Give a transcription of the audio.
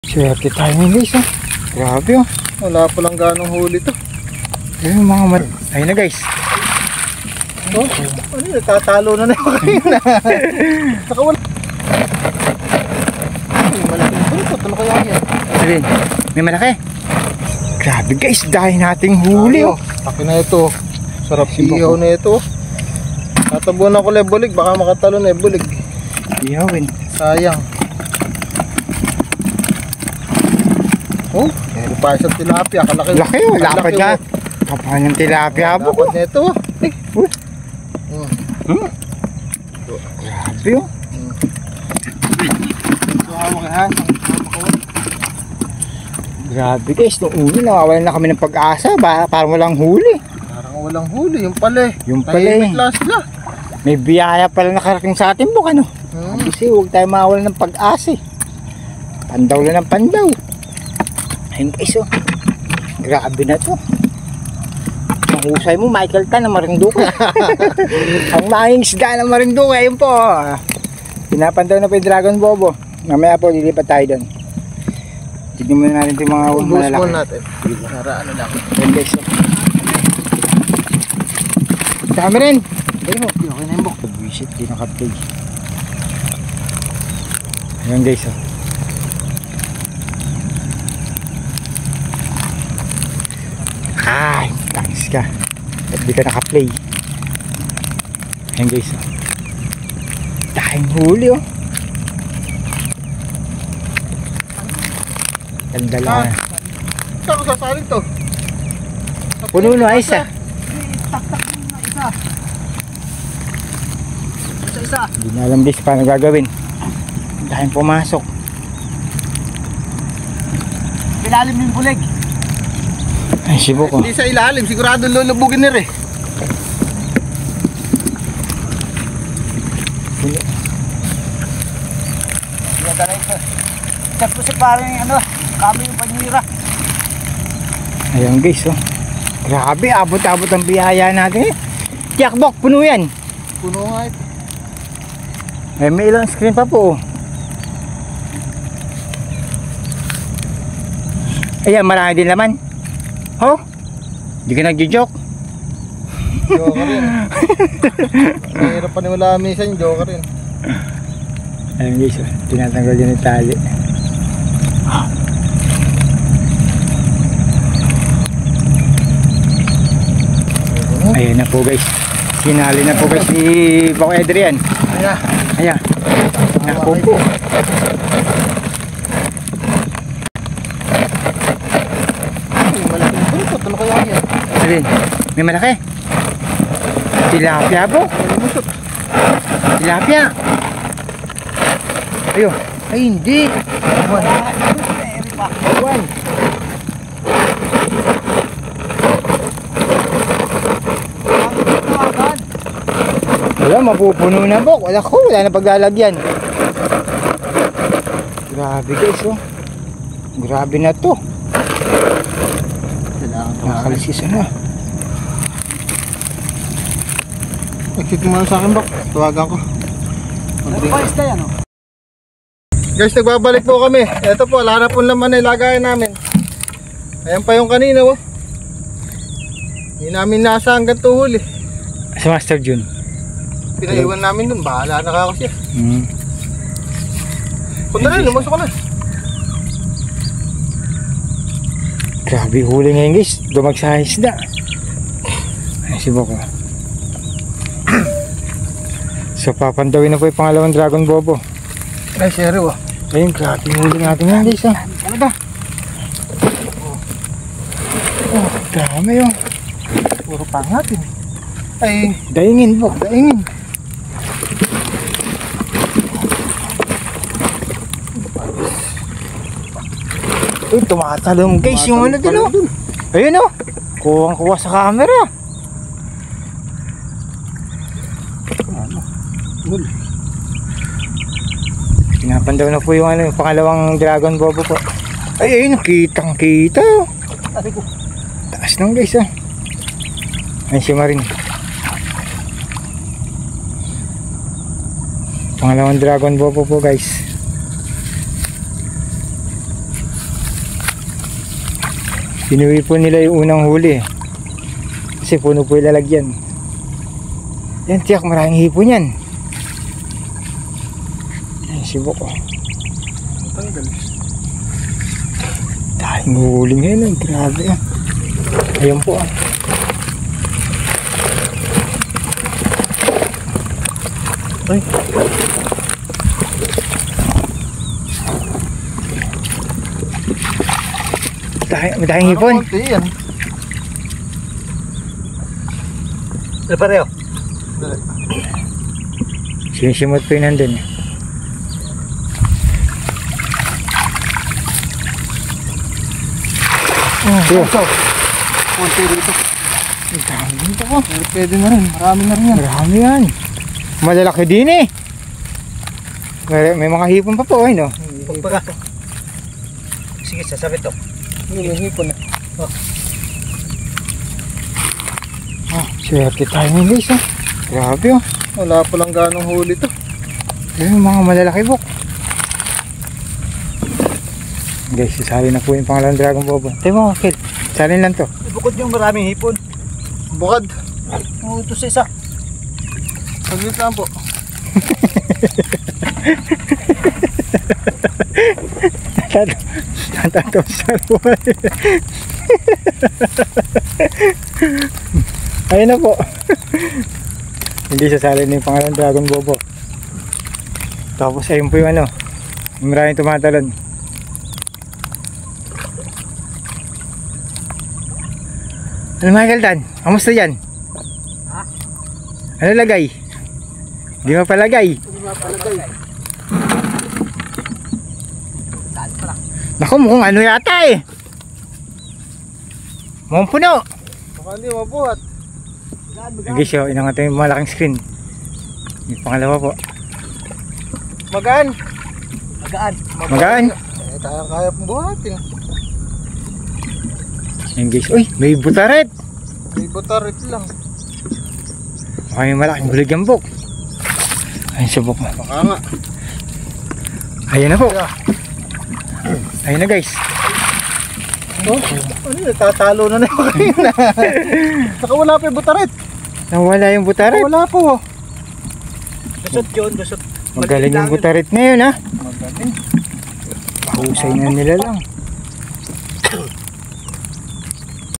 Swerte tayo ng guys oh. Grabe oh. Wala pa lang ganong huli to. Ayun mga ayun na guys. Oh, ano yun? Tatalo na naman kanina. Saka wala. Ay, malaking bulto. Ano kaya yan? Alin? May malaki. Grabe guys, dahil nating huli oh. Taki na ito. Sarap ihaw na ito. Tatabuan ako lebulig. Baka makatalo na lebulig. Ihawin. Sayang. Oh, meron pa isang tilapia. Kalaki. Laki oh, lapad nga. Kapal ng tilapia po ko. Lapad na ito. Grabe oh. Grabe guys, nung una nawawalan na kami ng pag-asa. Parang walang huli. Parang walang huli. Yung pala eh. Yung pala eh. Sila. May biyaya pala nakarating sa atin buk ano. Kasi huwag tayo mawalan ng pag-asa eh. Pandaw lang ng pandaw. Ayun guys oh. Grabe na to. Ang husay mo Michael Tan na Marinduque. Ang maing isda na Marinduque. Ayun po. Pinapandaw na po yung Dragon Bobo. Mamaya po lilipat tayo doon. Tignan muna natin yung mga malalaki. Ubus natin. Para ano lang. Ayun guys oh. Dami rin. Ayun mo. Okay na yung buk. Visit di naka-play. Ayun guys oh. Ay, thanks ka. Ba't di ka naka-play? Ayan guys oh. Dahing huli oh. Nagdala na. Saan ko sasalin to? Puno na isa. Tak-tak na isa. Isa-isa. Hindi na alam guys paano gagawin. Dahing pumasok. Ilalim yung bulig. Ay sibo ko. Hindi sa ilalim, sigurado lulubugin nila eh. Tapos po si parang ano, kami yung panira. Ayan guys oh. Grabe, abot-abot ang biyaya natin eh. Tiyakbok, puno yan. Puno nga ito. Ay, may ilang screen pa po oh. Ayan, marami din laman. Oh, hindi ka nagjo-joke. Joker rin. Mahirap paniwala minsan yung joker rin. Ayan guys, tinatanggal din yung tali. Ayan na po guys. Sinali na po guys si Paco Adrian. Ayan. Ayan. Naku po. Malaking bultot. Ano kaya yan? Alin? May malaki. Tilapia po. Tilapia. Ayun. Ay hindi. Awan. Wala, mapupuno na po. Wala ko, wala na paglalagyan. Grabe guys oh. Grabe na to. Nakalisis na. Exit mo sa akin bak. Tawagan ko. Pais na yan oh. Guys, nagbabalik po kami. Ito po, wala na po naman na ilagayan namin. Ayan pa yung kanina oh. Hindi namin nasa hanggang tuhol eh. Sa Master June. Pinaiwan namin dun. Bahala na kako siya. Punta na, lumusok na. Grabe huli ngayon guys. Dumag sa isda. Ay si Boko. So papandawin na po yung pangalawang Dragon Bobo. Ay, sero oh. Ayun, grabe huli natin yan guys ah. Talaga. Oh, dami oh. Puro pangatin. Ay, Daingin po. daingin. Uy, tumatalong guys yung ano din oh. Ayun oh. Kuwang-kuwa sa camera. Pinapandaw na po yung ano, yung pangalawang Dragon Bobo po. Ay, ayun, kitang kita oh. Taas lang guys ah. Ayun si Marin. Pangalawang Dragon Bobo po guys. Pinuwi po nila yung unang huli. Kasi puno po yung lalagyan. Yan, tiyak, maraming hipon yan. Ay, sibok ko. Tanggal. Dahil huli ngayon, grabe ah. Ayun po ah. Ay. Madahing hipon. Konti yan. Ano pareho? Sinisimot po yun nandun. Oh, Konti dito. ang dami dito ko. Pero pwede na rin. Marami na rin yan. Marami yan. Malalaki din eh. May mga hipon pa po, no? Pagpaga. Sige, sasabit to. Hipon na. Swerte tayo ng guys, ah. Grabe, oh. Wala pa lang ganong huli to. Ayun, mga malalaki bok. Guys, sasali na po yung pangalan Dragon Bobo. Tayo mo, Kid. Salin lang to. Bukod yung maraming hipon. Bukad. Oo, ito sa isa. Saglit lang po. Natataw sa buhay. Ayun na po. Hindi sasali na yung pangalan Dragon Bobo. Tapos ayun po yung ano, yung maraming tumatalon. Ano Michael Dan? Kamusta yan? Ha? Ano lagay? Di mo palagay? Saan pa lang? Naku, mukhang ano yata eh. Mukhang puno. Baka hindi mabuhat. Lagi siya, inangat yung malaking screen. Yung pangalawa po. Magaan. Magaan. Magaan. Eh, kaya pong buhatin. Yung guys, uy, may butaret. May butarit lang. Baka may malaking buligyambok. Ayun subok mo. Baka nga. Ayun na po. Ayun na guys. Oh, ano yun? Tatalo na yung kanina. Saka wala pa yung butarit. Nawala yung butaret. Wala po. Busot yun, busot. Magaling yung butaret ngayon ha. Magaling. Mahusay na nila lang.